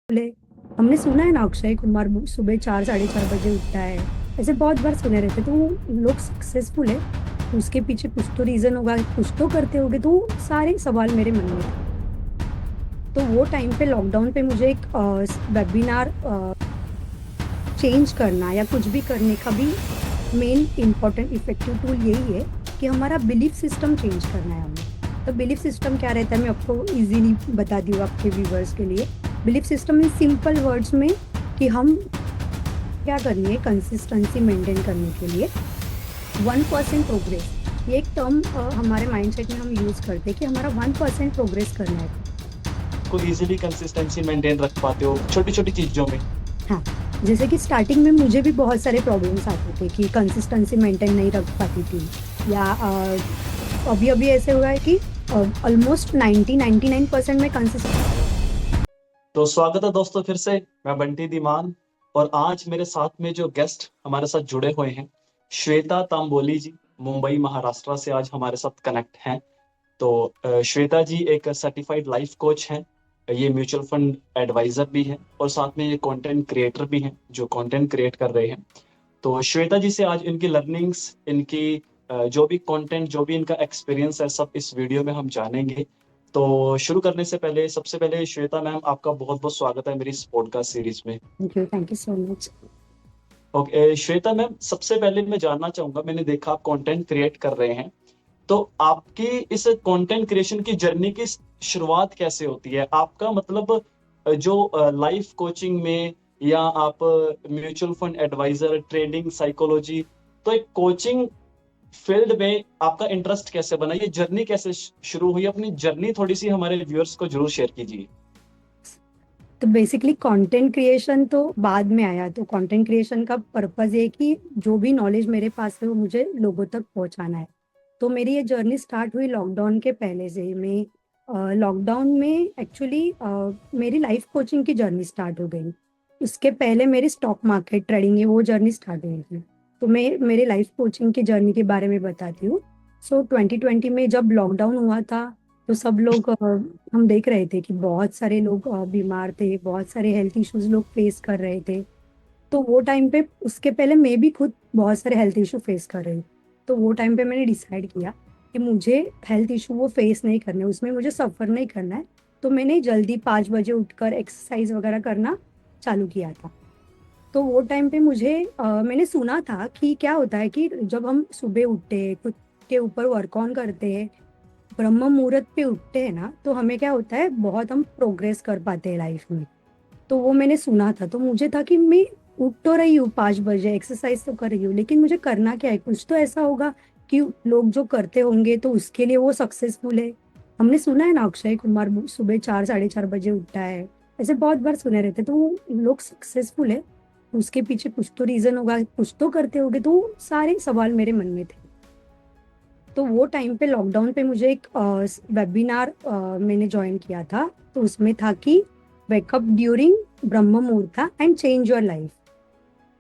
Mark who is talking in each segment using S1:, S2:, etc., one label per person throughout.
S1: बोले, हमने सुना है ना अक्षय कुमार सुबह 4 साढ़े 4 बजे उठता है। ऐसे बहुत बार सुने रहते, तो वो लोग सक्सेसफुल है तो उसके पीछे कुछ तो रीजन होगा, कुछ तो करते होगे। तो वो सारे सवाल मेरे मन में थे। तो वो टाइम पे लॉकडाउन पे मुझे एक वेबिनार चेंज करना या कुछ भी करने का भी मेन इंपॉर्टेंट इफेक्टिव टूल यही है कि हमारा बिलीफ सिस्टम चेंज करना है हमें। तो बिलीफ सिस्टम क्या रहता है, मैं आपको इजीली बता दी हूँ आपके व्यूवर्स के लिए। Belief system in simple words में कि हम क्या करनी है कंसिस्टेंसी मेंटेन करने के लिए 1% प्रोग्रेस। ये एक टर्म हमारे माइंडसेट में हम यूज करते हैं कि हमारा 1% प्रोग्रेस करना है।
S2: को इजीली कंसिस्टेंसी मेंटेन रख पाते हो छोटी छोटी चीजों में।
S1: हाँ, जैसे कि स्टार्टिंग में मुझे भी बहुत सारे प्रॉब्लम्स आते थे कि कंसिस्टेंसी मेंटेन नहीं रख पाती थी, या अभी अभी ऐसे हुआ है कि ऑलमोस्ट 99% में कंसिस्टेंट।
S2: तो स्वागत है दोस्तों फिर से। मैं बंटी धीमान और आज मेरे साथ में जो गेस्ट हमारे साथ जुड़े हुए हैं, श्वेता तांबोली जी, मुंबई महाराष्ट्र से आज हमारे साथ कनेक्ट हैं। तो श्वेता जी एक सर्टिफाइड लाइफ कोच हैं। ये म्यूचुअल फंड एडवाइजर भी हैं और साथ में ये कंटेंट क्रिएटर भी हैं जो कंटेंट क्रिएट कर रहे हैं। तो श्वेता जी से आज इनकी लर्निंग्स, इनकी जो भी कंटेंट, जो भी इनका एक्सपीरियंस है, सब इस वीडियो में हम जानेंगे। तो शुरू करने से पहले सबसे पहले श्वेता मैम, आपका बहुत बहुत स्वागत है मेरी इस पॉडकास्ट सीरीज में।
S1: Thank you so much.
S2: Okay Shweta ma'am, सबसे पहले मैं जानना चाहूंगा, मैंने देखा आप कंटेंट क्रिएट कर रहे हैं, तो आपकी इस कंटेंट क्रिएशन की जर्नी की शुरुआत कैसे होती है? आपका मतलब जो लाइफ कोचिंग में, या आप mutual fund adviser, trading, psychology, तो एक कोचिंग फील्ड में आपका इंटरेस्ट कैसे बना? ये जर्नी कैसे शुरू हुई? अपनी जर्नी थोड़ी सी हमारे व्यूअर्स को जरूर शेयर कीजिए।
S1: तो बेसिकली कंटेंट क्रिएशन तो बाद में आया। तो कंटेंट क्रिएशन का पर्पस ये कि जो भी नॉलेज मेरे पास है वो मुझे लोगों तक पहुंचाना है। तो मेरी ये जर्नी स्टार्ट हुई लॉकडाउन के पहले से ही। मैं लॉकडाउन में एक्चुअली मेरी लाइफ कोचिंग की जर्नी स्टार्ट हो गई। उसके पहले मेरी स्टॉक मार्केट ट्रेडिंग है वो जर्नी स्टार्ट हुई थी। तो मैं मेरी लाइफ कोचिंग की जर्नी के बारे में बताती हूँ। सो 2020 में जब लॉकडाउन हुआ था, तो सब लोग हम देख रहे थे कि बहुत सारे लोग बीमार थे, बहुत सारे हेल्थ इश्यूज लोग फेस कर रहे थे। तो वो टाइम पे, उसके पहले मैं भी खुद बहुत सारे हेल्थ इशू फेस कर रही हूँ। तो वो टाइम पे मैंने डिसाइड किया कि मुझे हेल्थ इशू वो फेस नहीं करने, उसमें मुझे सफर नहीं करना है। तो मैंने जल्दी 5 बजे उठकर एक्सरसाइज वगैरह करना चालू किया था। तो वो टाइम पे मैंने सुना था कि क्या होता है कि जब हम सुबह उठते हैं, खुद के ऊपर वर्क ऑन करते हैं, ब्रह्म मुहूर्त पे उठते हैं ना, तो हमें क्या होता है, बहुत हम प्रोग्रेस कर पाते हैं लाइफ में। तो वो मैंने सुना था, तो मुझे था कि मैं उठ तो रही हूँ 5 बजे, एक्सरसाइज तो कर रही हूँ, लेकिन मुझे करना क्या है, कुछ तो ऐसा होगा कि लोग जो करते होंगे तो उसके लिए वो सक्सेसफुल है। हमने सुना है ना अक्षय कुमार सुबह 4 साढ़े 4 बजे उठता है। ऐसे बहुत बार सुने रहते, तो वो लोग सक्सेसफुल है तो उसके पीछे कुछ तो रीजन होगा, कुछ तो करते होंगे। तो वो सारे सवाल मेरे मन में थे। तो वो टाइम पे लॉकडाउन पे मुझे एक वेबिनार मैंने ज्वाइन किया था। तो उसमें था कि वेकअप ड्यूरिंग ब्रह्म मुहूर्त एंड चेंज योर लाइफ।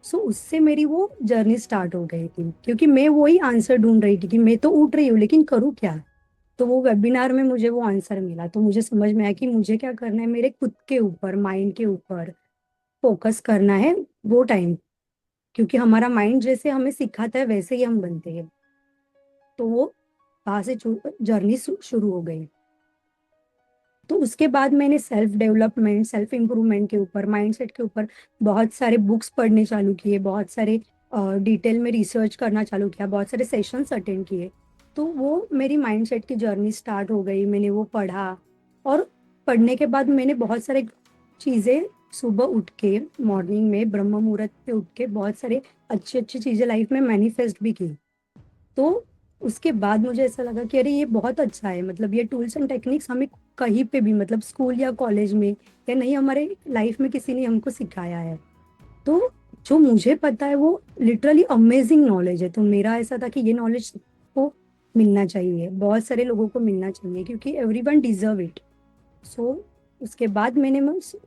S1: सो उससे मेरी वो जर्नी स्टार्ट हो गई थी, क्योंकि मैं वही आंसर ढूंढ रही थी कि मैं तो उठ रही हूँ लेकिन करूँ क्या। तो वो वेबिनार में मुझे वो आंसर मिला, तो मुझे समझ में आया कि मुझे क्या करना है, मेरे खुद के ऊपर, माइंड के ऊपर फोकस करना है वो टाइम। क्योंकि हमारा माइंड जैसे हमें सिखाता है वैसे ही हम बनते हैं। तो वो वहां से जर्नी शुरू हो गई। तो उसके बाद मैंने सेल्फ डेवलपमेंट, सेल्फ इम्प्रूवमेंट के ऊपर, माइंडसेट के ऊपर बहुत सारे बुक्स पढ़ने चालू किए, बहुत सारे डिटेल में रिसर्च करना चालू किया, बहुत सारे सेशंस अटेंड किए। तो वो मेरी माइंडसेट की जर्नी स्टार्ट हो गई। मैंने वो पढ़ा, और पढ़ने के बाद मैंने बहुत सारे चीजें, सुबह उठ के मॉर्निंग में ब्रह्म मुहूर्त पे उठ के बहुत सारे अच्छी अच्छी चीजें लाइफ में मैनिफेस्ट भी की। तो उसके बाद मुझे ऐसा लगा कि अरे ये बहुत अच्छा है, मतलब ये टूल्स एंड टेक्निक्स हमें कहीं पे भी, मतलब स्कूल या कॉलेज में या नहीं, हमारे लाइफ में किसी ने हमको सिखाया है। तो जो मुझे पता है वो लिटरली अमेजिंग नॉलेज है। तो मेरा ऐसा था कि ये नॉलेज सबको मिलना चाहिए, बहुत सारे लोगों को मिलना चाहिए, क्योंकि एवरीवन डिजर्व इट। सो उसके बाद मैंने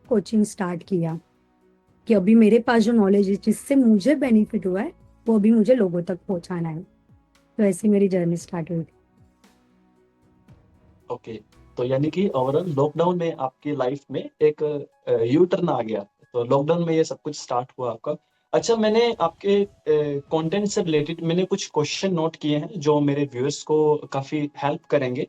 S1: कोचिंग स्टार्ट किया कि अभी मेरे पास जो नॉलेज है जिससे मुझे बेनिफिट हुआ है, वो अभी मुझे लोगों तक पहुंचाना है। तो ऐसी मेरी जर्नी स्टार्ट हुई थी।
S2: ओके, तो यानी कि ओवरऑल लॉकडाउन में आपकी लाइफ में एक यू टर्न आ गया, तो लॉकडाउन में ये सब कुछ स्टार्ट हुआ आपका। अच्छा, मैंने आपके कंटेंट से रिलेटेड मैंने कुछ क्वेश्चन नोट किए हैं जो मेरे व्यूअर्स को काफी हेल्प करेंगे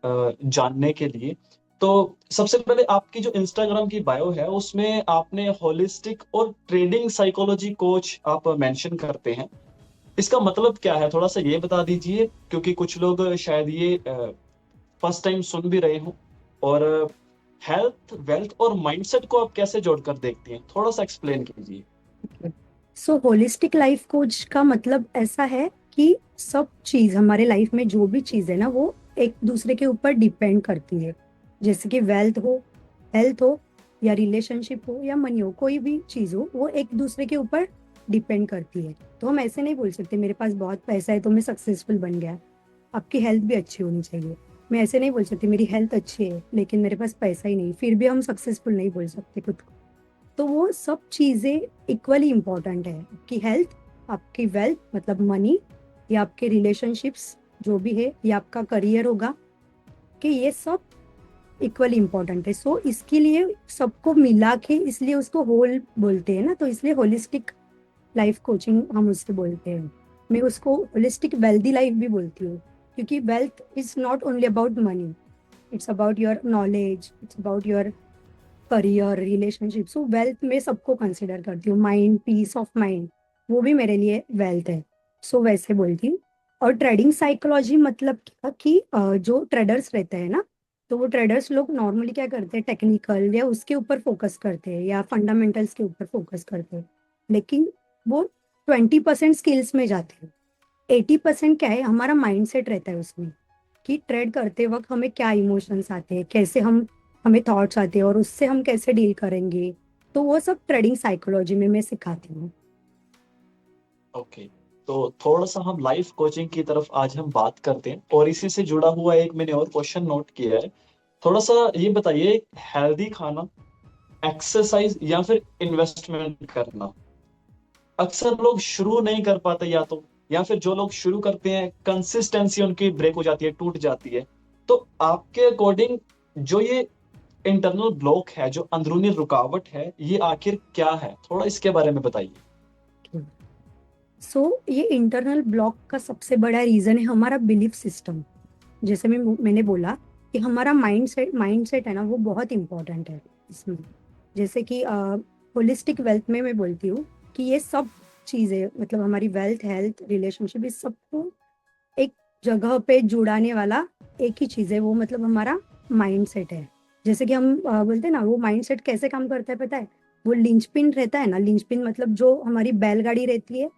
S2: जानने के लिए। तो सबसे पहले आपकी जो इंस्टाग्राम की बायो है उसमें आपने होलिस्टिक और ट्रेडिंग साइकोलॉजी कोच आप मेंशन करते हैं, इसका मतलब क्या है थोड़ा सा ये बता दीजिए, क्योंकि कुछ लोग शायद ये फर्स्ट टाइम सुन भी रहे हो। और हेल्थ, वेल्थ और माइंडसेट को आप कैसे जोड़कर देखती हैं, थोड़ा सा एक्सप्लेन कीजिए।
S1: सो होलिस्टिक लाइफ कोच का मतलब ऐसा है कि सब चीज हमारे लाइफ में जो भी चीज है ना वो एक दूसरे के ऊपर डिपेंड करती है। जैसे कि वेल्थ हो, हेल्थ हो, या रिलेशनशिप हो, या मनी हो, कोई भी चीज हो वो एक दूसरे के ऊपर डिपेंड करती है। तो हम ऐसे नहीं बोल सकते मेरे पास बहुत पैसा है तो मैं सक्सेसफुल बन गया। आपकी हेल्थ भी अच्छी होनी चाहिए। मैं ऐसे नहीं बोल सकती मेरी हेल्थ अच्छी है लेकिन मेरे पास पैसा ही नहीं, फिर भी हम सक्सेसफुल नहीं बोल सकते खुद को। तो वो सब चीजें इक्वली इंपॉर्टेंट है। आपकी हेल्थ, आपकी वेल्थ मतलब मनी, या आपके रिलेशनशिप्स जो भी है, या आपका करियर होगा, कि ये सब इक्वली इंपॉर्टेंट है। सो इसके लिए सबको मिला के इसलिए उसको होल बोलते हैं ना, तो इसलिए होलिस्टिक लाइफ कोचिंग हम उससे बोलते हैं। मैं उसको होलिस्टिक वेल्दी लाइफ भी बोलती हूँ, क्योंकि wealth is not only about money, it's about your knowledge, it's about your career, relationship. So wealth में सबको कंसिडर करती हूँ। माइंड, पीस ऑफ माइंड, वो भी मेरे लिए वेल्थ है। सो वैसे बोलती हूँ। और ट्रेडिंग साइकोलॉजी मतलब क्या कि जो ट्रेडर्स रहते हैं ना, तो वो ट्रेडर्स लोग नॉर्मली क्या करते हैं, टेक्निकल या उसके ऊपर फोकस करते हैं या फंडामेंटल्स के ऊपर फोकस करते हैं। लेकिन वो 20% स्किल्स में जाते हैं। 80% क्या है, हमारा माइंडसेट रहता है उसमें, कि ट्रेड करते वक्त हमें क्या इमोशंस आते हैं, कैसे हम हमें थॉट्स आते हैं और उससे हम कैसे डील करेंगे। तो वो सब ट्रेडिंग साइकोलॉजी में मैं सिखाती हूँ।
S2: ओके, तो थोड़ा सा हम लाइफ कोचिंग की तरफ आज हम बात करते हैं, और इसी से जुड़ा हुआ एक मैंने और क्वेश्चन नोट किया है। थोड़ा सा ये बताइए, हेल्दी खाना, एक्सरसाइज या फिर इन्वेस्टमेंट करना, अक्सर लोग शुरू नहीं कर पाते, या फिर जो लोग शुरू करते हैं कंसिस्टेंसी उनकी ब्रेक हो जाती है, टूट जाती है। तो आपके अकॉर्डिंग जो ये इंटरनल ब्लॉक है, जो अंदरूनी रुकावट है, ये आखिर क्या है, थोड़ा इसके बारे में बताइए।
S1: सो ये इंटरनल ब्लॉक का सबसे बड़ा रीजन है हमारा बिलीफ सिस्टम। जैसे मैंने बोला कि हमारा माइंडसेट है ना, वो बहुत इंपॉर्टेंट है इसमें। जैसे कि होलिस्टिक वेल्थ में मैं बोलती हूँ कि ये सब चीजें मतलब हमारी वेल्थ, हेल्थ, रिलेशनशिप, इस सबको एक जगह पे जुड़ाने वाला एक ही चीज है, वो मतलब हमारा माइंड सेट है। जैसे कि हम बोलते हैं ना, वो माइंड सेट कैसे काम करता है पता है? वो लिंचपिन रहता है ना, लिंचपिन मतलब जो हमारी बैलगाड़ी रहती है,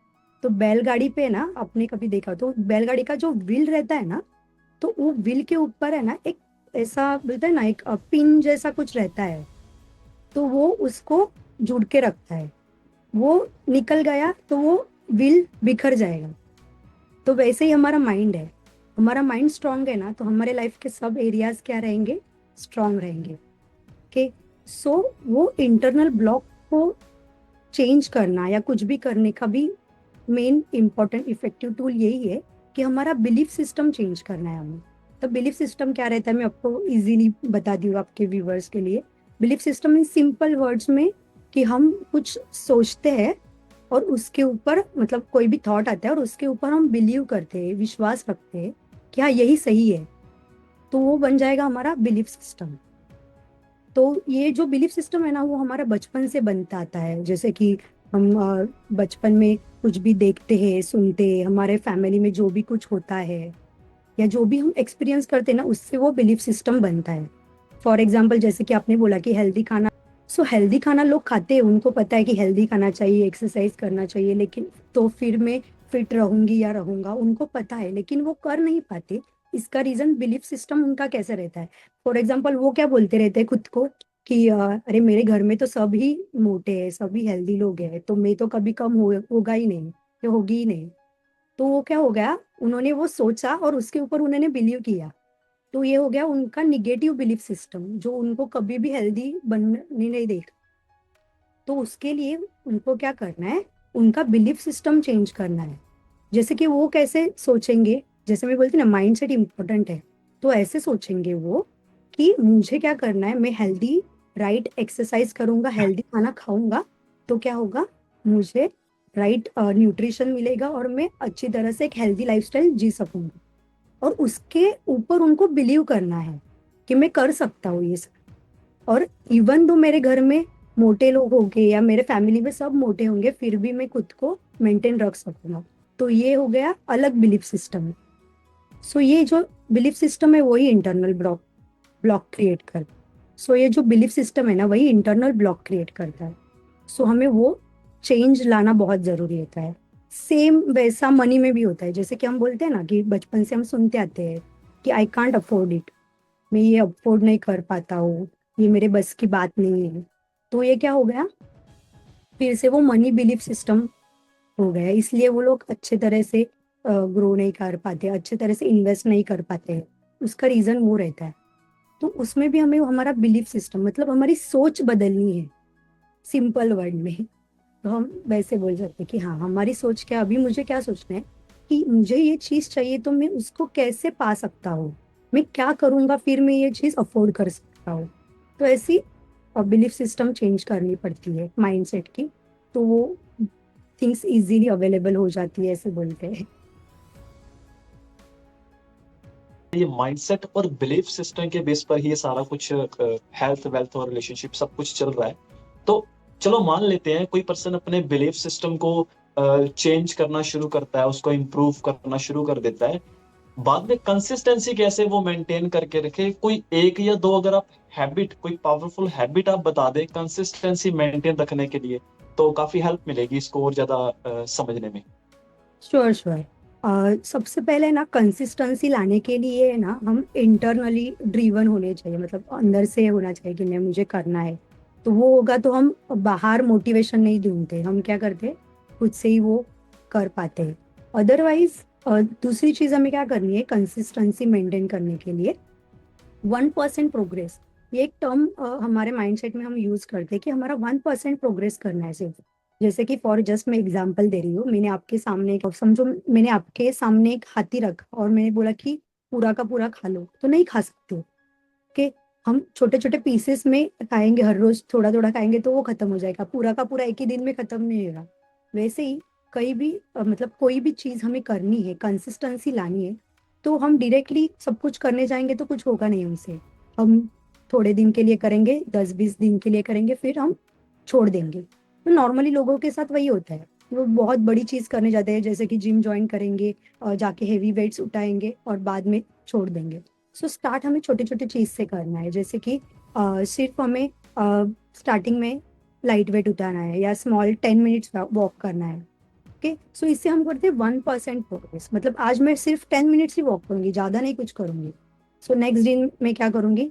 S1: तो बैलगाड़ी पे ना, आपने कभी देखा तो बैलगाड़ी का जो व्हील रहता है ना, तो वो व्हील के ऊपर है ना एक ऐसा बोलते हैं ना, एक पिन जैसा कुछ रहता है। तो वो उसको जुड़ के रखता है। वो निकल गया तो वो व्हील बिखर जाएगा। तो वैसे ही हमारा माइंड है। हमारा माइंड स्ट्रांग है ना, तो हमारे लाइफ के सब एरियाज क्या रहेंगे, स्ट्रांग रहेंगे। ओके। सो वो इंटरनल ब्लॉक को चेंज करना या कुछ भी करने का भी मेन इंपॉर्टेंट इफेक्टिव टूल यही है कि हमारा बिलीफ सिस्टम चेंज करना है हमें। तो बिलीफ सिस्टम क्या रहता है, मैं आपको इजीली बता दी हूँ आपके व्यूवर्स के लिए। Belief system in simple words में कि हम कुछ सोचते हैं और उसके ऊपर मतलब कोई भी थॉट आता है और उसके ऊपर हम बिलीव करते हैं, विश्वास रखते हैं कि हाँ यही सही है, तो वो बन जाएगा हमारा बिलीफ सिस्टम। तो ये जो बिलीफ सिस्टम है ना, वो हमारा बचपन से बनता आता है। जैसे कि हम बचपन में कुछ भी देखते हैं, सुनते हैं, हमारे फैमिली में जो भी कुछ होता है या जो भी हम एक्सपीरियंस करते हैं ना, उससे वो बिलीफ सिस्टम बनता है। फॉर एग्जाम्पल, जैसे कि आपने बोला कि हेल्दी खाना, सो हेल्दी खाना लोग खाते हैं, उनको पता है कि हेल्दी खाना चाहिए, एक्सरसाइज करना चाहिए, लेकिन तो फिर मैं फिट रहूंगी या रहूंगा, उनको पता है लेकिन वो कर नहीं पाते। इसका रीजन बिलीफ सिस्टम उनका कैसे रहता है। फॉर एग्जाम्पल, वो क्या बोलते रहते हैं खुद को कि अरे मेरे घर में तो सभी मोटे हैं, सभी हेल्दी लोग हैं, तो मैं तो कभी कम होगा ही नहीं, ये होगी ही नहीं। तो वो क्या हो गया, उन्होंने वो सोचा और उसके ऊपर उन्होंने बिलीव किया। तो ये हो गया उनका निगेटिव बिलीफ सिस्टम, जो उनको कभी भी हेल्दी बनने नहीं देगा। तो उसके लिए उनको क्या करना है, उनका बिलीफ सिस्टम चेंज करना है। जैसे कि वो कैसे सोचेंगे, जैसे मैं बोलती ना, माइंडसेट इंपॉर्टेंट है। तो ऐसे सोचेंगे वो कि मुझे क्या करना है, मैं हेल्दी राइट एक्सरसाइज करूंगा, हेल्दी खाना खाऊंगा, तो क्या होगा, मुझे राइट न्यूट्रिशन मिलेगा और मैं अच्छी तरह से एक हेल्दी लाइफस्टाइल जी सकूंगी। और उसके ऊपर उनको बिलीव करना है कि मैं कर सकता हूँ ये सब। और इवन दो मेरे घर में मोटे लोग होंगे या मेरे फैमिली में सब मोटे होंगे, फिर भी मैं खुद को मेंटेन रख सकूंगा। तो ये हो गया अलग बिलीफ सिस्टम। सो ये जो बिलीफ सिस्टम है वही इंटरनल ब्लॉक ब्लॉक क्रिएट कर। सो ये जो बिलीफ सिस्टम है ना, वही इंटरनल ब्लॉक क्रिएट करता है। सो हमें वो चेंज लाना बहुत जरूरी होता है। सेम वैसा मनी में भी होता है। जैसे कि हम बोलते हैं ना कि बचपन से हम सुनते आते हैं कि आई कांट अफोर्ड इट, मैं ये अफोर्ड नहीं कर पाता हूँ, ये मेरे बस की बात नहीं है। तो ये क्या हो गया, फिर से वो मनी बिलीफ सिस्टम हो गया। इसलिए वो लोग अच्छे तरह से ग्रो नहीं कर पाते, अच्छे तरह से इन्वेस्ट नहीं कर पाते। उसका रीजन वो रहता है। तो उसमें भी हमें हमारा बिलीफ सिस्टम, मतलब हमारी सोच बदलनी है, सिंपल वर्ड में। तो हम वैसे बोल सकते हैं कि हाँ, हमारी सोच क्या, अभी मुझे क्या सोचना है कि मुझे ये चीज चाहिए, तो मैं उसको कैसे पा सकता हूँ, मैं क्या करूंगा फिर मैं ये चीज अफोर्ड कर सकता हूँ। तो ऐसी बिलीफ सिस्टम चेंज करनी पड़ती है माइंडसेट की। तो वो थिंग्स इजीली अवेलेबल हो जाती है, ऐसे बोलते हैं।
S2: ये माइंडसेट और बिलीफ सिस्टम के बेस पर ही ये सारा कुछ हेल्थ वेल्थ और रिलेशनशिप सब कुछ चल रहा है। तो चलो मान लेते हैं कोई पर्सन अपने बिलीफ सिस्टम को चेंज करना शुरू करता है, उसको इम्प्रूव करना शुरू कर देता है। बाद में कंसिस्टेंसी कैसे वो मेंटेन करके रखे, कोई एक या दो अगर आप हैबिट, कोई पावरफुल हैबिट आप बता दें कंसिस्टेंसी मेंटेन रखने के लिए, तो काफी हेल्प मिलेगी इसको और ज्यादा समझने में।
S1: Sure sure. सबसे पहले ना कंसिस्टेंसी लाने के लिए ना हम इंटरनली ड्रीवन होने चाहिए, मतलब अंदर से होना चाहिए कि नहीं, मुझे करना है। तो वो होगा तो हम बाहर मोटिवेशन नहीं ढूंढते, हम क्या करते, खुद से ही वो कर पाते हैं। अदरवाइज दूसरी चीज हमें क्या करनी है कंसिस्टेंसी मेंटेन करने के लिए, 1% प्रोग्रेस। ये एक टर्म हमारे माइंडसेट में हम यूज करते हैं कि हमारा 1% प्रोग्रेस करना है सिर्फ। जैसे कि फॉर जस्ट मैं एग्जांपल दे रही हूँ, मैंने आपके सामने समझो मैंने आपके सामने एक हाथी रखा और मैंने बोला कि पूरा का पूरा खा लो, तो नहीं खा सकते। कि हम छोटे छोटे पीसेस में खाएंगे, हर रोज थोड़ा थोड़ा खाएंगे तो वो खत्म हो जाएगा, पूरा का पूरा एक ही दिन में खत्म नहीं होगा। वैसे ही कहीं भी मतलब कोई भी चीज हमें करनी है, कंसिस्टेंसी लानी है, तो हम डायरेक्टली सब कुछ करने जाएंगे तो कुछ होगा नहीं हमसे। हम थोड़े दिन के लिए करेंगे, 10-20 दिन के लिए करेंगे, फिर हम छोड़ देंगे। तो नॉर्मली लोगों के साथ वही होता है, वो बहुत बड़ी चीज करने जाते हैं, जैसे कि जिम ज्वाइन करेंगे और जाके हेवी वेट्स उठाएंगे और बाद में छोड़ देंगे। सो स्टार्ट हमें छोटे छोटे चीज से करना है। जैसे कि सिर्फ हमें स्टार्टिंग में लाइट वेट उठाना है या स्मॉल 10 मिनट्स वॉक करना है। ओके, सो इससे हम करते हैं 1% प्रोग्रेस। मतलब आज मैं सिर्फ 10 मिनट्स ही वॉक करूंगी, ज्यादा नहीं कुछ करूंगी। सो नेक्स्ट दिन मैं क्या करूंगी,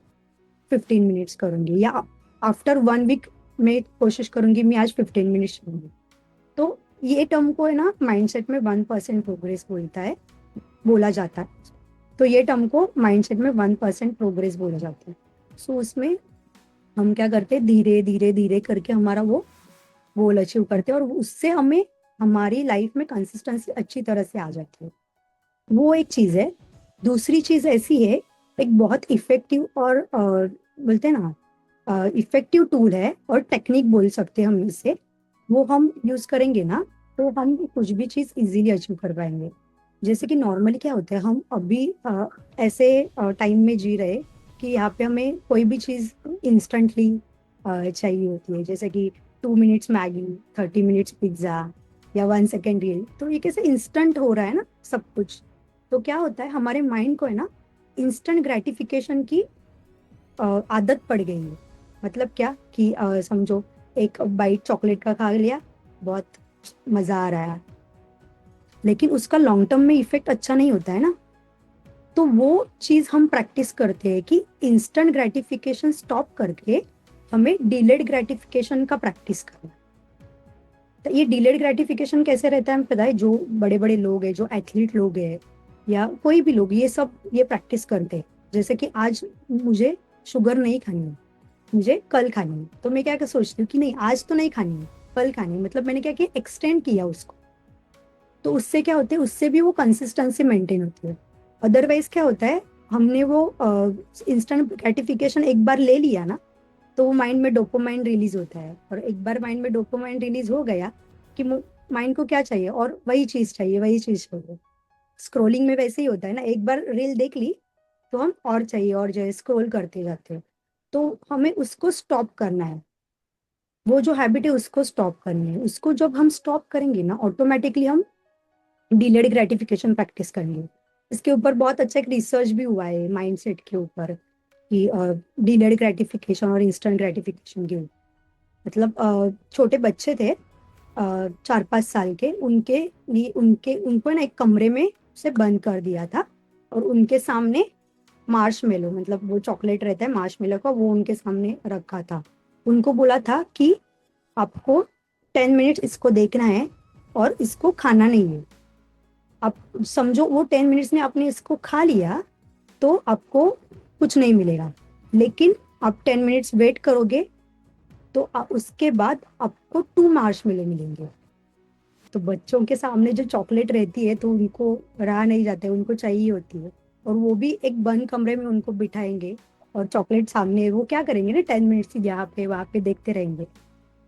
S1: 15 मिनट्स करूंगी, या आफ्टर 1 वीक मैं कोशिश करूंगी मैं आज 15 मिनट्स करूंगी। तो ये टर्म को है ना माइंडसेट में 1% प्रोग्रेस बोलता है, बोला जाता है। तो ये टर्म को माइंडसेट में 1% प्रोग्रेस बोला जाता है। सो उसमें हम क्या करते हैं, धीरे धीरे धीरे करके हमारा वो गोल अचीव करते हैं और उससे हमें हमारी लाइफ में कंसिस्टेंसी अच्छी तरह से आ जाती है। वो एक चीज है। दूसरी चीज ऐसी है, एक बहुत इफेक्टिव और बोलते हैं ना इफेक्टिव टूल है और टेक्निक बोल सकते हैं हम इसे। वो हम यूज करेंगे ना, तो हम कुछ भी चीज इजीली अचीव कर पाएंगे। जैसे कि नॉर्मली क्या होता है, हम अभी ऐसे टाइम में जी रहे कि यहाँ पे हमें कोई भी चीज इंस्टेंटली चाहिए होती है। जैसे कि 2 मिनट्स मैगी, 30 मिनट्स पिज्जा या 1 सेकेंड रील। तो ये कैसे इंस्टेंट हो रहा है ना सब कुछ। तो क्या होता है, हमारे माइंड को है ना इंस्टेंट ग्रेटिफिकेशन की आदत पड़ गई है। मतलब क्या कि समझो एक बाइट चॉकलेट का खा लिया, बहुत मजा आ रहा है, लेकिन उसका लॉन्ग टर्म में इफेक्ट अच्छा नहीं होता है ना। तो वो चीज हम प्रैक्टिस करते हैं कि इंस्टेंट ग्रेटिफिकेशन स्टॉप करके हमें डिलेड ग्रेटिफिकेशन का प्रैक्टिस करना है। तो ये डिलेड ग्रेटिफिकेशन कैसे रहता है, हमें पता है, जो बड़े बड़े लोग हैं, जो एथलीट लोग हैं या कोई भी लोग, ये सब ये प्रैक्टिस करते हैं। जैसे कि आज मुझे शुगर नहीं खानी है, मुझे कल खानी है, तो मैं क्या क्या सोचती हूँ कि नहीं आज तो नहीं खानी है, कल खानी है। मतलब मैंने क्या किया, एक्सटेंड किया उसको। तो उससे क्या होता है, उससे भी वो कंसिस्टेंसी मेंटेन होती है। अदरवाइज क्या होता है, हमने वो इंस्टेंट ग्रेटिफिकेशन एक बार ले लिया ना, तो वो माइंड में डोपामाइन रिलीज होता है, और एक बार माइंड में डोपामाइन रिलीज हो गया कि माइंड को क्या चाहिए, और वही चीज चाहिए, वही चीज चाहिए। स्क्रोलिंग में वैसे ही होता है ना, एक बार रील देख ली तो हम और चाहिए और जो है स्क्रॉल करते जाते हैं। तो हमें उसको स्टॉप करना है, वो जो हैबिट है उसको स्टॉप करनी है। उसको जब हम स्टॉप करेंगे ना, ऑटोमेटिकली हम डिलेड ग्रेटिफिकेशन प्रैक्टिस करेंगे। इसके ऊपर बहुत अच्छा एक रिसर्च भी हुआ है माइंडसेट के ऊपर, कि डिलेड ग्रेटिफिकेशन और इंस्टेंट ग्रेटिफिकेशन के ऊपर। मतलब छोटे बच्चे थे 4-5 साल के, उनके लिए उनके उनको ना एक कमरे में से बंद कर दिया था, और उनके सामने मार्शमेलो, मतलब वो चॉकलेट रहता है मार्शमेलो का, वो उनके सामने रखा था। उनको बोला था कि आपको 10 मिनट इसको देखना है और इसको खाना नहीं है। आप समझो वो 10 मिनट्स में आपने इसको खा लिया तो आपको कुछ नहीं मिलेगा, लेकिन आप 10 मिनट्स वेट करोगे तो उसके बाद आपको 2 मार्शमेलो मिलेंगे। तो बच्चों के सामने जो चॉकलेट रहती है तो उनको रहा नहीं जाता है, उनको चाहिए होती है। और वो भी एक बंद कमरे में उनको बिठाएंगे और चॉकलेट सामने, वो क्या करेंगे ना, 10 मिनट्स यहाँ पे वहां पे देखते रहेंगे।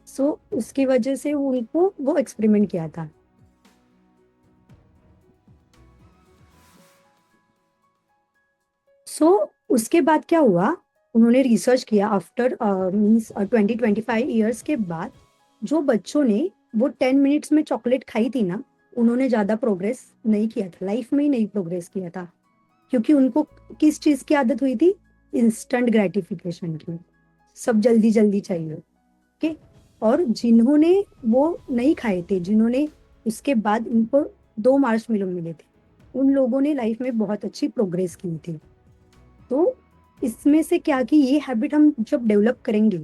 S1: सो उसकी वजह से उनको वो एक्सपेरिमेंट किया था। सो उसके बाद क्या हुआ, उन्होंने रिसर्च किया आफ्टर मीन्स 20-25 ईयर्स के बाद, जो बच्चों ने वो 10 मिनट्स में चॉकलेट खाई थी ना, उन्होंने ज्यादा प्रोग्रेस नहीं किया था, लाइफ में ही नहीं प्रोग्रेस किया था। क्योंकि उनको किस चीज की आदत हुई थी, इंस्टेंट ग्रेटिफिकेशन की। सब जल्दी जल्दी चाहिए। ओके। और जिन्होंने वो नहीं खाए थे, जिन्होंने उसके बाद उनको 2 मार्शमेलो मिले थे, उन लोगों ने लाइफ में बहुत अच्छी प्रोग्रेस की थी। तो इसमें से क्या कि ये हैबिट हम जब डेवलप करेंगे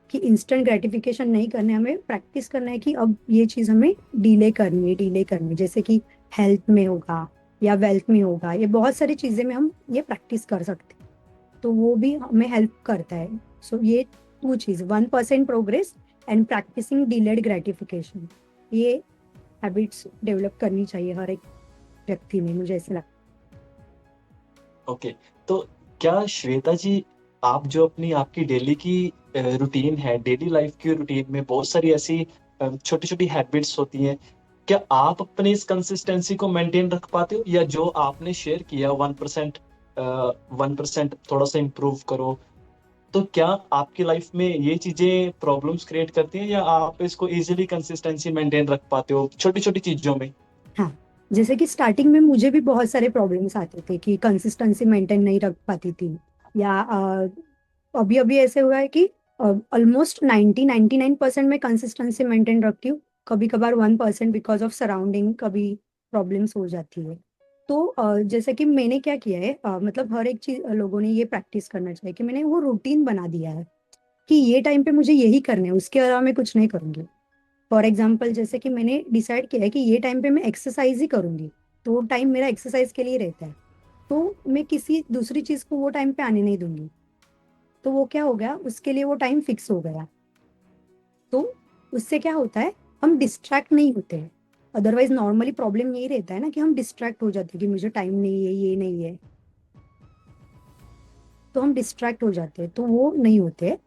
S1: कि इंस्टेंट ग्रेटिफिकेशन नहीं करने, हमें प्रैक्टिस करना है कि अब ये चीज हमें डिले करनी है, डिले करनी है। जैसे कि हेल्थ में होगा या वेल्थ में होगा, ये बहुत सारी चीजें में हम ये प्रैक्टिस कर सकते हैं, तो वो भी हमें हेल्प करता है। सो ये 2 चीज, 1% progress and practising delayed gratification, ये हैबिट्स डेवलप करनी चाहिए हर एक व्यक्ति में, मुझे ऐसे लगता
S2: ओके। तो क्या श्वेता जी, आप जो अपनी आपकी डेली की रूटीन है, डेली लाइफ की रूटीन में बहुत सारी ऐसी छोटी छोटी हैबिट्स होती हैं, क्या आप अपने इस कंसिस्टेंसी को मेंटेन रख पाते हो, या जो आपने शेयर किया 1% थोड़ा सा इम्प्रूव करो, तो क्या आपकी लाइफ में ये चीजें प्रॉब्लम्स क्रिएट करती हैं, या आप इसको इजीली कंसिस्टेंसी मेंटेन रख पाते हो छोटी छोटी चीजों में?
S1: है। हाँ, जैसे कि स्टार्टिंग में मुझे भी बहुत सारे प्रॉब्लम्स आते थे कि कंसिस्टेंसी मेंटेन नहीं रख पाती थी, या अभी अभी ऐसे हुआ है कि ऑलमोस्ट 99% में कंसिस्टेंसी मेंटेन रखती हूँ। कभी कभार 1% बिकॉज ऑफ सराउंडिंग कभी प्रॉब्लम्स हो जाती है। तो जैसे कि मैंने क्या किया है, मतलब हर एक चीज लोगों ने ये प्रैक्टिस करना चाहिए कि मैंने वो रूटीन बना दिया है कि ये टाइम पे मुझे यही करना है, उसके अलावा मैं कुछ नहीं करूंगी। फॉर एग्जाम्पल, जैसे कि मैंने डिसाइड किया है कि ये टाइम पे मैं एक्सरसाइज ही करूंगी, तो वो टाइम मेरा एक्सरसाइज के लिए रहता है। तो मैं किसी दूसरी चीज को वो टाइम पे आने नहीं दूंगी। तो वो क्या हो गया, उसके लिए वो टाइम फिक्स हो गया। तो उससे क्या होता है, हम डिस्ट्रैक्ट नहीं होते हैं। अदरवाइज नॉर्मली प्रॉब्लम यही रहता है ना कि हम डिस्ट्रैक्ट हो जाते हैं कि मुझे टाइम नहीं है, ये नहीं है, तो हम डिस्ट्रैक्ट हो जाते हैं, तो वो नहीं होते।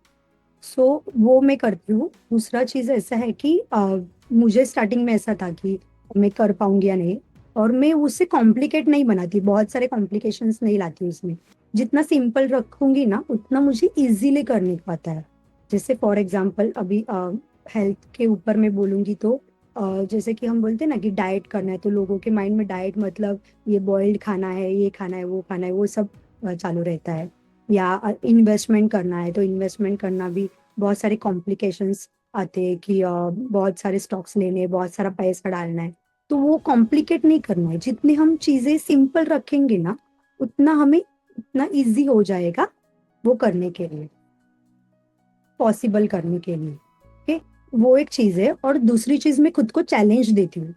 S1: सो वो मैं करती हूँ। दूसरा चीज ऐसा है कि मुझे स्टार्टिंग में ऐसा था कि मैं कर पाऊंगी या नहीं, और मैं उससे कॉम्प्लिकेट नहीं बनाती, बहुत सारे कॉम्प्लिकेशंस नहीं लाती उसमें। जितना सिंपल रखूंगी ना, उतना मुझे इजीली करने को आता है। जैसे फॉर एग्जांपल अभी हेल्थ के ऊपर मैं बोलूंगी तो जैसे कि हम बोलते हैं ना कि डाइट करना है, तो लोगों के माइंड में डाइट मतलब ये बॉइल्ड खाना है, ये खाना है, वो खाना है, वो सब चालू रहता है। या इन्वेस्टमेंट करना है, तो इन्वेस्टमेंट करना भी बहुत सारे कॉम्प्लिकेशंस आते हैं कि बहुत सारे स्टॉक्स लेने हैं, बहुत सारा पैसा डालना है। तो वो कॉम्प्लिकेट नहीं करना है, जितने हम चीजें सिंपल रखेंगे ना, उतना हमें उतना इजी हो जाएगा वो करने के लिए, पॉसिबल करने के लिए। ओके। वो एक चीज है। और दूसरी चीज, मैं खुद को चैलेंज देती हूँ।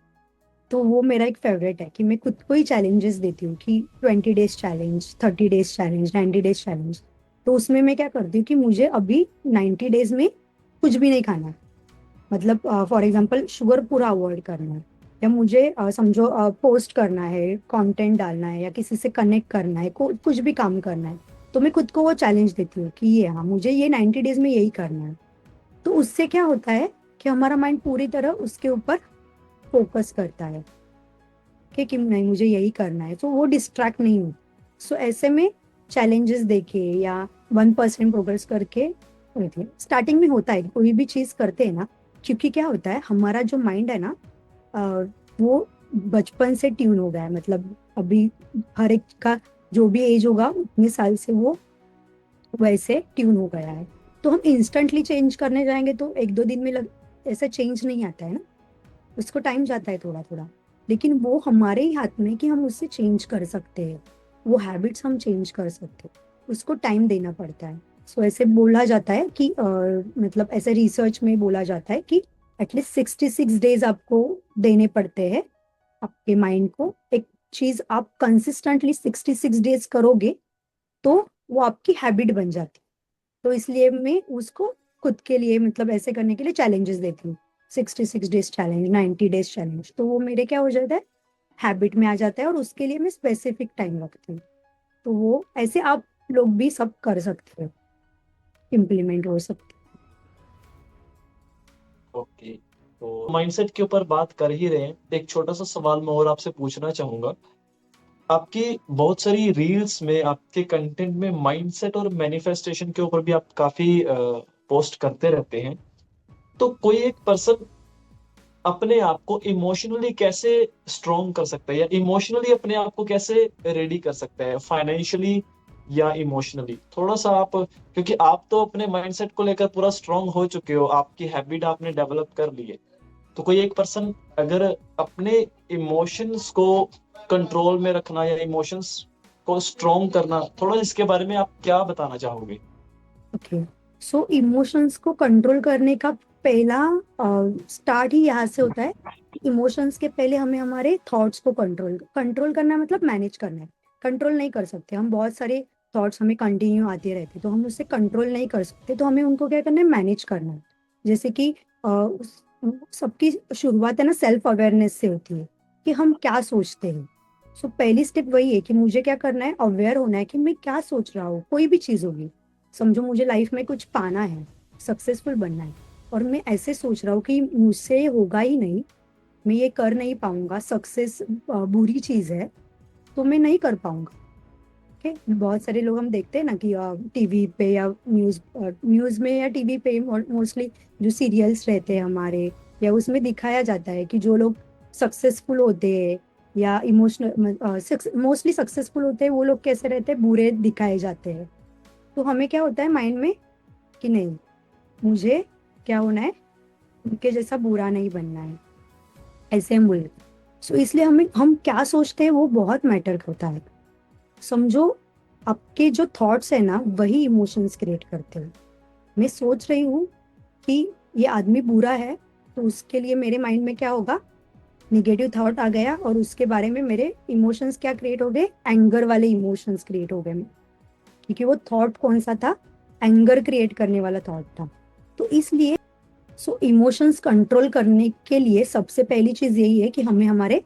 S1: तो वो मेरा एक फेवरेट है कि मैं खुद को ही चैलेंजेस देती हूँ कि 20 days challenge, 30 days challenge, 90 days challenge. तो उसमें मैं क्या करती हूँ कि मुझे अभी 90 डेज में कुछ भी नहीं खाना है। मतलब फॉर एग्जाम्पल शुगर पूरा अवॉइड करना है, या मुझे समझो पोस्ट करना है, कंटेंट डालना है या किसी से कनेक्ट करना है, कुछ भी काम करना है, तो मैं खुद को वो चैलेंज देती हूँ कि ये हाँ मुझे ये 90 डेज में यही करना है। तो उससे क्या होता है कि हमारा माइंड पूरी तरह उसके ऊपर फोकस करता है कि नहीं मुझे यही करना है, तो वो डिस्ट्रैक्ट नहीं हो। सो ऐसे में चैलेंजेस देके या 1% प्रोग्रेस करके स्टार्टिंग में होता है कोई भी चीज करते हैं ना, क्योंकि क्या होता है हमारा जो माइंड है ना, अ, वो बचपन से ट्यून हो गया है, मतलब अभी हर एक का जो भी एज होगा उतने साल से वो वैसे ट्यून हो गया है। तो हम इंस्टेंटली चेंज करने जाएंगे तो एक दो दिन में ऐसा चेंज नहीं आता है ना, उसको टाइम जाता है थोड़ा थोड़ा। लेकिन वो हमारे ही हाथ में कि हम उससे चेंज कर सकते हैं, वो हैबिट्स हम चेंज कर सकते हैं, उसको टाइम देना पड़ता है। सो ऐसे बोला जाता है कि मतलब ऐसे रिसर्च में बोला जाता है कि एटलीस्ट 66 डेज आपको देने पड़ते हैं आपके माइंड को। एक चीज आप कंसिस्टेंटली 66 डेज करोगे तो वो आपकी हैबिट बन जाती है। तो इसलिए मैं उसको खुद के लिए मतलब ऐसे करने के लिए चैलेंजेस देती हूँ। 66 डेज चैलेंज, 90 डेज चैलेंज, तो वो मेरे क्या हो जाता है, हैबिट में आ जाता है और उसके लिए मैं स्पेसिफिक टाइम रखती हूँ। तो वो ऐसे आप लोग भी सब कर सकते हो, इम्प्लीमेंट हो सकते
S2: ओके, तो माइंडसेट के ऊपर बात कर ही रहे हैं, एक छोटा सा सवाल मैं और आपसे पूछना चाहूंगा। आपकी बहुत सारी रील्स में, आपके कंटेंट में माइंडसेट और मैनिफेस्टेशन के ऊपर भी आप काफी पोस्ट करते रहते हैं। तो कोई एक पर्सन अपने आप को इमोशनली कैसे स्ट्रोंग कर सकता है, या इमोशनली अपने आप को कैसे रेडी कर सकता है, फाइनेंशियली या इमोशनली? थोड़ा सा आप, क्योंकि आप तो अपने माइंडसेट को लेकर पूरा स्ट्रोंग हो चुके हो, आपकी हैबिट आपने डेवलप कर ली है। तो कोई एक पर्सन अगर अपने इमोशंस को कंट्रोल में रखना या इमोशंस को स्ट्रोंग करना, थोड़ा इसके बारे में आप क्या बताना चाहोगे?
S1: ओके। सो इमोशंस को कंट्रोल करने का पहला स्टार्ट ही यहाँ से होता है। इमोशंस के पहले हमें हमारे थॉट्स को कंट्रोल कंट्रोल करना है, मतलब मैनेज करना है। कंट्रोल नहीं कर सकते हम, बहुत सारे थॉट्स हमें कंटिन्यू आते रहते तो हम उससे कंट्रोल नहीं कर सकते, तो हमें उनको क्या करना है, मैनेज करना है। जैसे कि सबकी शुरुआत है ना सेल्फ अवेयरनेस से होती है कि हम क्या सोचते हैं। सो पहली स्टेप वही है कि मुझे क्या करना है, अवेयर होना है कि मैं क्या सोच रहा हूँ। कोई भी चीज होगी, समझो मुझे लाइफ में कुछ पाना है, सक्सेसफुल बनना है, और मैं ऐसे सोच रहा हूँ कि मुझसे होगा ही नहीं, मैं ये कर नहीं पाऊंगा, सक्सेस बुरी चीज है तो मैं नहीं कर पाऊंगा। ओके, बहुत सारे लोग हम देखते हैं ना कि टीवी पे या न्यूज में या टीवी पे मोस्टली जो सीरियल्स रहते हैं हमारे, या उसमें दिखाया जाता है कि जो लोग सक्सेसफुल होते हैं या इमोशनल मोस्टली सक्सेसफुल होते हैं वो लोग कैसे रहते हैं, बुरे दिखाए जाते हैं। तो हमें क्या होता है माइंड में कि नहीं, मुझे क्या होना है, उनके जैसा बुरा नहीं बनना है, ऐसे हम बोले। सो इसलिए हमें हम क्या सोचते हैं वो बहुत मैटर करता है। समझो आपके जो थॉट्स है ना वही इमोशंस क्रिएट करते हैं। मैं सोच रही हूँ कि ये आदमी बुरा है, तो उसके लिए मेरे माइंड में क्या होगा, निगेटिव थॉट आ गया और उसके बारे में मेरे इमोशंस क्या क्रिएट हो गए, एंगर वाले इमोशंस क्रिएट हो गए। क्योंकि वो थॉट कौन सा था, एंगर क्रिएट करने वाला थॉट था। तो इसलिए सो इमोशंस कंट्रोल करने के लिए सबसे पहली चीज यही है कि हमें हमारे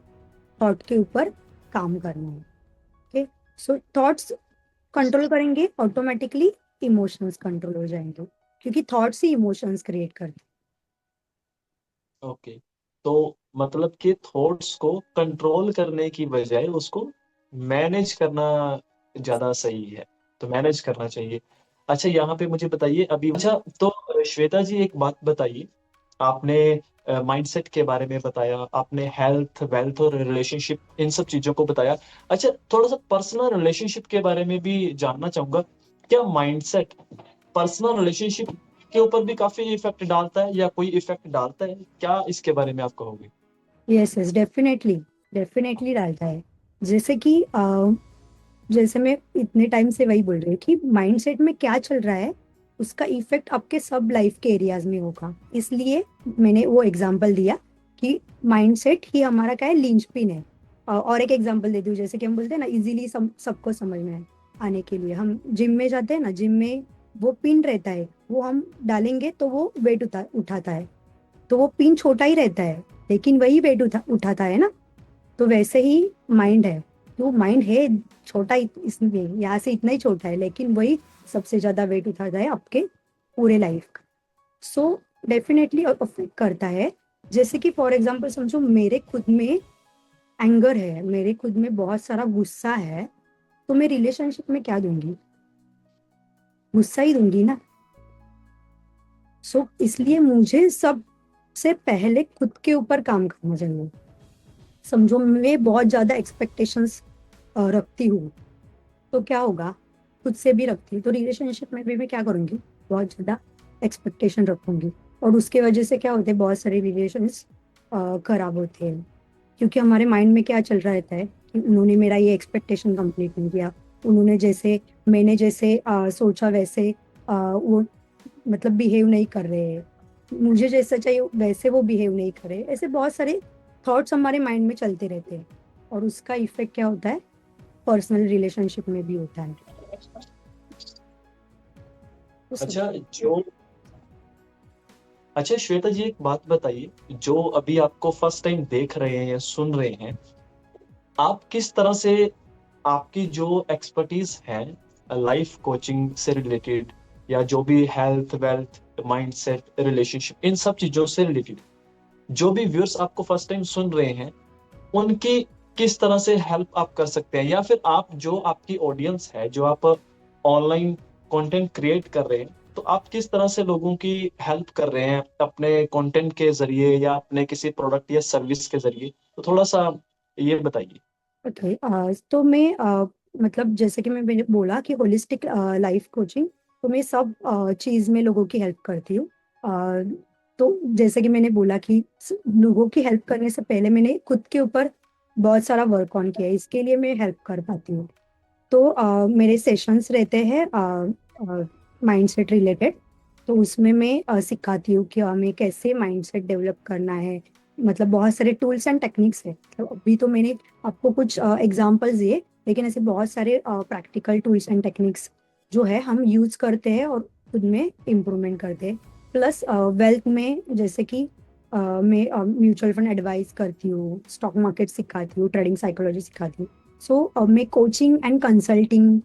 S1: थॉट के ऊपर काम करना है। ओके, सो थॉट्स कंट्रोल करेंगे ऑटोमेटिकली इमोशंस कंट्रोल हो जाएंगे, क्योंकि थॉट्स ही इमोशंस क्रिएट करते
S2: ओके, तो मतलब कि थॉट्स को कंट्रोल करने की बजाय उसको मैनेज करना ज्यादा सही है, तो मैनेज करना चाहिए। अच्छा, यहाँ पे मुझे बताइए अभी, अच्छा, तो श्वेता जी एक बात बताइए। आपने माइंडसेट के बारे में बताया, आपने हेल्थ वेल्थ और रिलेशनशिप इन सब चीजों को बताया। अच्छा, थोड़ा सा पर्सनल रिलेशनशिप के बारे में भी जानना चाहूंगा। क्या माइंडसेट पर्सनल रिलेशनशिप के ऊपर भी काफी इफेक्ट डालता है, या कोई इफेक्ट डालता है? क्या इसके बारे में आप कहोगे?
S1: हैं। यस यस, डेफिनेटली डेफिनेटली डालता है। जैसे कि जैसे मैं इतने टाइम से वही बोल रही हूँ कि माइंडसेट में क्या चल रहा है उसका इफेक्ट आपके सब लाइफ के एरियाज में होगा। इसलिए मैंने वो एग्जांपल दिया कि माइंडसेट ही हमारा क्या है, लिंचपिन है। और एक एग्जांपल दे दूं, जैसे कि हम बोलते हैं ना इजीली सबको समझ में आने के लिए, हम जिम में जाते हैं ना, जिम में वो पिन रहता है, वो हम डालेंगे तो वो वेट उठाता है, तो वो पिन छोटा ही रहता है, लेकिन वही वेट उठाता है ना। तो वैसे ही माइंड है। तो माइंड है छोटा, इसमें यहाँ से इतना ही छोटा है, लेकिन वही सबसे ज्यादा वेट उठाता है आपके पूरे लाइफ का। सो डेफिनेटली अफेक्ट करता है। जैसे कि फॉर एग्जाम्पल समझो, मेरे खुद में एंगर है, मेरे खुद में बहुत सारा गुस्सा है, तो मैं रिलेशनशिप में क्या दूंगी? गुस्सा ही दूंगी ना। सो इसलिए मुझे सबसे पहले खुद के ऊपर काम करना चाहिए। समझो मैं बहुत ज्यादा एक्सपेक्टेशंस रखती हूँ, तो क्या होगा? खुद से भी रखती हूँ तो रिलेशनशिप में भी मैं क्या करूंगी? बहुत ज्यादा एक्सपेक्टेशन रखूंगी। और उसके वजह से क्या होते हैं, बहुत सारे रिलेशंस खराब होते हैं। क्योंकि हमारे माइंड में क्या चल रहा रहता है कि उन्होंने मेरा ये एक्सपेक्टेशन कंप्लीट नहीं किया, उन्होंने जैसे मैंने जैसे सोचा वैसे वो मतलब बिहेव नहीं कर रहे हैं, मुझे जैसा चाहिए वैसे वो बिहेव नहीं कर रहे। ऐसे बहुत सारे थॉट्स हमारे माइंड में चलते रहते हैं, और उसका इफेक्ट क्या होता है? पर्सनल रिलेशनशिप में भी होता है। तो सब।
S2: अच्छा जो अच्छा श्वेता जी, एक बात बताइए, जो अभी आपको फर्स्ट टाइम देख रहे हैं या सुन रहे हैं, आप किस तरह से आपकी जो एक्सपर्टीज है लाइफ कोचिंग से रिलेटेड या जो भी health wealth mindset relationship in सब चीजों से रिलेटेड, जो भी व्यूअर्स आपको फर्स्ट टाइम सुन रहे हैं, उनकी किस तरह से हेल्प आप कर सकते हैं, या फिर आप जो आपकी ऑडियंस है, जो आप ऑनलाइन कंटेंट क्रिएट कर रहे हैं, तो आप किस तरह से लोगों की हेल्प कर रहे हैं अपने कंटेंट के जरिए या अपने किसी प्रोडक्ट या सर्विस के जरिए, तो थोड़ा सा ये बताइए।
S1: ओके, तो मैं मतलब जैसे कि मैंने बोला कि होलिस्टिक लाइफ कोचिंग, तो मैं सब चीज़ में लोगों की हेल्प करती हूँ। तो जैसे कि मैंने बोला कि लोगों की हेल्प करने से पहले मैंने खुद के ऊपर बहुत सारा वर्क ऑन किया है, इसके लिए मैं हेल्प कर पाती हूँ। तो मेरे सेशंस रहते हैं माइंडसेट रिलेटेड। तो उसमें मैं सिखाती हूँ कि हमें कैसे माइंडसेट डेवलप करना है। मतलब बहुत सारे टूल्स एंड टेक्निक्स है। तो अभी तो मैंने आपको कुछ एग्जांपल्स दिए, लेकिन ऐसे बहुत सारे प्रैक्टिकल टूल्स एंड टेक्निक्स जो है हम यूज करते हैं और खुद में इम्प्रूवमेंट करते हैं। प्लस वेल्थ में जैसे कि मैं म्यूचुअल फंड एडवाइस करती हूँ, स्टॉक मार्केट सिखाती हूँ, ट्रेडिंग साइकोलॉजी सिखाती हूँ। सो मैं coaching and consulting,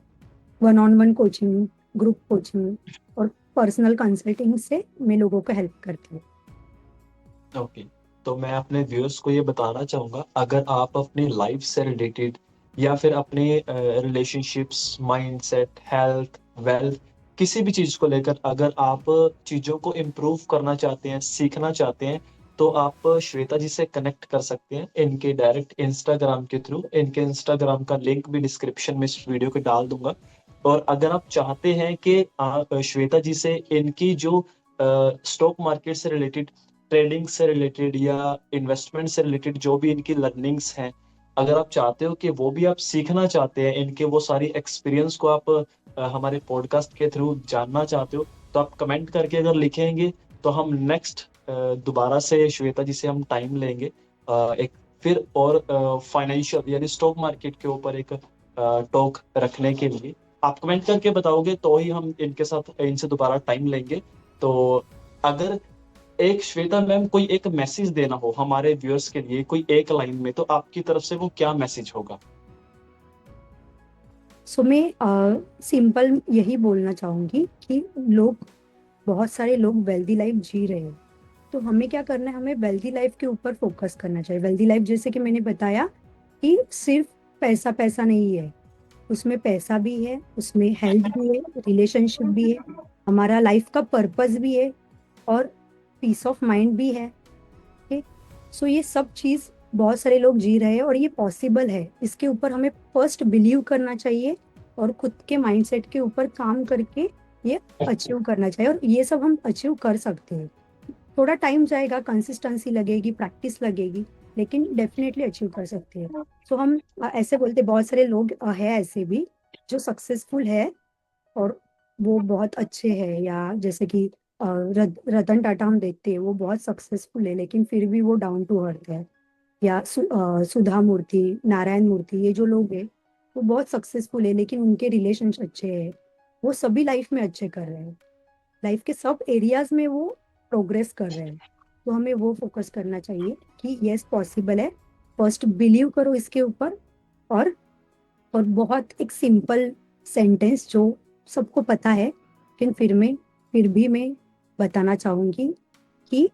S1: one on one coaching, group coaching और पर्सनल कंसल्टिंग से मैं लोगों को हेल्प करती हूँ।
S2: ओके, तो मैं अपने व्यूअर्स को ये बताना चाहूंगा, अगर आप अपनी लाइफ से रिलेटेड या फिर अपने रिलेशनशिप्स माइंडसेट हेल्थ वेल्थ किसी भी चीज को लेकर अगर आप चीजों को इम्प्रूव करना चाहते हैं, सीखना चाहते हैं, तो आप श्वेता जी से कनेक्ट कर सकते हैं इनके डायरेक्ट इंस्टाग्राम के थ्रू। इनके इंस्टाग्राम का लिंक भी डिस्क्रिप्शन में इस वीडियो के डाल दूंगा। और अगर आप चाहते हैं कि आप श्वेता जी से इनकी जो स्टॉक मार्केट से रिलेटेड, ट्रेडिंग से रिलेटेड या इन्वेस्टमेंट से रिलेटेड जो भी इनकी लर्निंग्स हैं, अगर आप चाहते हो कि वो भी आप सीखना चाहते हैं, इनके वो सारी एक्सपीरियंस को आप हमारे पॉडकास्ट के थ्रू जानना चाहते हो, तो आप कमेंट करके अगर लिखेंगे, तो हम नेक्स्ट दोबारा से श्वेता जी से हम टाइम लेंगे एक फिर और फाइनेंशियल यानी स्टॉक मार्केट के ऊपर एक टॉक रखने के लिए। आप कमेंट करके बताओगे तो ही हम इनके साथ इनसे दोबारा टाइम लेंगे। तो अगर एक श्वेता मैम कोई एक मैसेज देना हो हमारे व्यूअर्स के लिए कोई एक लाइन में, तो आपकी तरफ से वो क्या मैसेज होगा?
S1: सो मैं सिंपल यही बोलना चाहूंगी कि लोग, बहुत सारे लोग वेल्दी लाइफ जी रहे हैं। तो हमें क्या करना है? हमें वेल्दी लाइफ के ऊपर फोकस करना चाहिए। वेल्दी लाइफ जैसे कि मैंने बताया कि सिर्फ पैसा पैसा नहीं है, उसमें पैसा भी है, उसमें हेल्थ भी है, रिलेशनशिप भी है, हमारा लाइफ का पर्पस भी है, और पीस ऑफ माइंड भी है। ठीक। सो ये सब चीज बहुत सारे लोग जी रहे हैं और ये पॉसिबल है। इसके ऊपर हमें फर्स्ट बिलीव करना चाहिए और खुद के माइंडसेट के ऊपर काम करके ये अचीव करना चाहिए, और ये सब हम अचीव कर सकते हैं। थोड़ा टाइम जाएगा, कंसिस्टेंसी लगेगी, प्रैक्टिस लगेगी, लेकिन डेफिनेटली अचीव कर सकते हैं। सो हम ऐसे बोलते, बहुत सारे लोग हैं ऐसे भी जो सक्सेसफुल है और वो बहुत अच्छे हैं। या जैसे कि रतन टाटा हम देखते हैं, वो बहुत सक्सेसफुल है लेकिन फिर भी वो डाउन टू अर्थ है। या सुधा मूर्ति, नारायण मूर्ति, ये जो लोग हैं वो बहुत सक्सेसफुल है लेकिन उनके रिलेशंस अच्छे हैं। वो सभी लाइफ में अच्छे कर रहे हैं, लाइफ के सब एरियाज में वो प्रोग्रेस कर रहे हैं। तो हमें वो फोकस करना चाहिए कि यस पॉसिबल है। फर्स्ट बिलीव करो इसके ऊपर। और और बहुत एक सिंपल सेंटेंस जो सबको पता है, लेकिन फिर भी मैं बताना चाहूंगी कि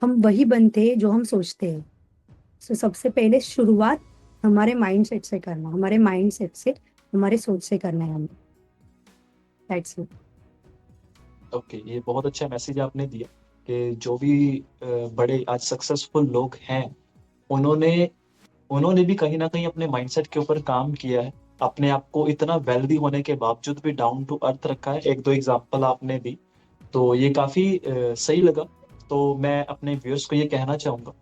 S1: हम वही बनते हैं जो हम सोचते हैं। सो सबसे पहले शुरुआत हमारे माइंडसेट से करना, हमारे माइंडसेट से, हमारे सोच से करना है हमें। That's it.
S2: ओके, ये बहुत अच्छा मैसेज आपने दिया कि जो भी बड़े आज सक्सेसफुल लोग हैं, उन्होंने उन्होंने भी कहीं ना कहीं अपने माइंडसेट के ऊपर काम किया है। अपने आप को इतना वेल्दी होने के बावजूद भी डाउन टू अर्थ रखा है। एक दो एग्जांपल आपने दी, तो ये काफी सही लगा। तो मैं अपने व्यूअर्स को ये कहना चाहूंगा,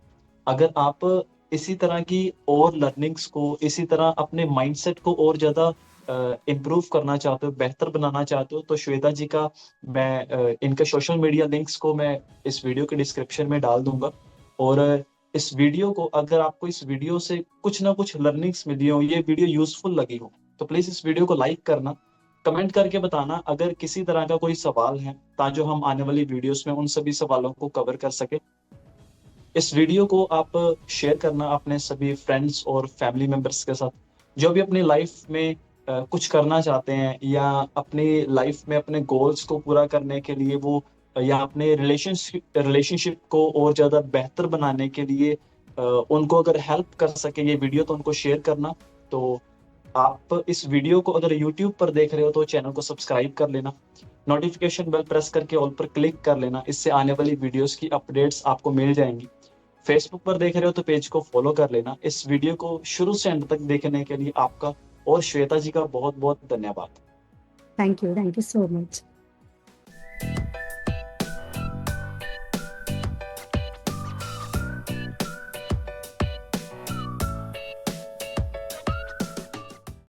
S2: अगर आप इसी तरह की और लर्निंग्स को, इसी तरह अपने माइंडसेट को और ज्यादा इम्प्रूव करना चाहते हो, बेहतर बनाना चाहते हो, तो श्वेता जी का मैं इनके सोशल मीडिया लिंक्स को मैं इस वीडियो के डिस्क्रिप्शन में डाल दूंगा। और इस वीडियो को, अगर आपको इस वीडियो से कुछ ना कुछ लर्निंग्स मिली हो, ये वीडियो यूजफुल लगी हो, तो प्लीज इस वीडियो को लाइक करना, कमेंट करके बताना अगर किसी तरह का कोई सवाल है, ताकि हम आने वाली वीडियोस में उन सभी सवालों को कवर कर सके। इस वीडियो को आप शेयर करना अपने सभी फ्रेंड्स और फैमिली मेंबर्स के साथ, जो भी अपनी लाइफ में कुछ करना चाहते हैं, या अपनी लाइफ में अपने गोल्स को पूरा करने के लिए वो, या अपने रिलेशनशिप को और ज्यादा बेहतर बनाने के लिए उनको अगर हेल्प कर सके ये वीडियो, तो उनको शेयर करना। तो आप इस वीडियो को अगर यूट्यूब पर देख रहे हो तो चैनल को सब्सक्राइब कर लेना, नोटिफिकेशन बेल प्रेस करके ऑल पर क्लिक कर लेना, इससे आने वाली वीडियोस की अपडेट्स आपको मिल जाएंगी। फेसबुक पर देख रहे हो तो पेज को फॉलो कर लेना। इस वीडियो को शुरू से एंड तक देखने के लिए आपका और श्वेता जी का बहुत बहुत धन्यवाद।
S1: Thank you so much.